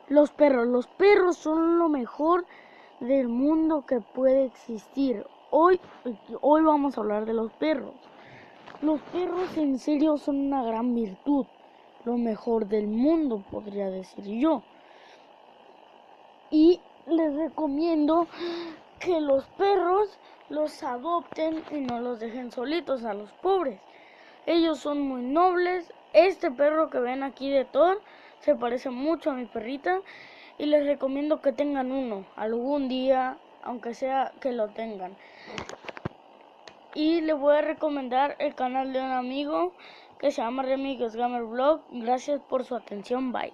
Los perros son lo mejor del mundo que puede existir. Hoy vamos a hablar de los perros. Los perros en serio son una gran virtud, lo mejor del mundo, podría decir yo. Y les recomiendo que los perros los adopten y no los dejen solitos a los pobres. Ellos son muy nobles. Este perro que ven aquí de Thor se parece mucho a mi perrita y les recomiendo que tengan uno algún día, aunque sea que lo tengan. Y les voy a recomendar el canal de un amigo que se llama Remix Gamer Vlog. Gracias por su atención, bye.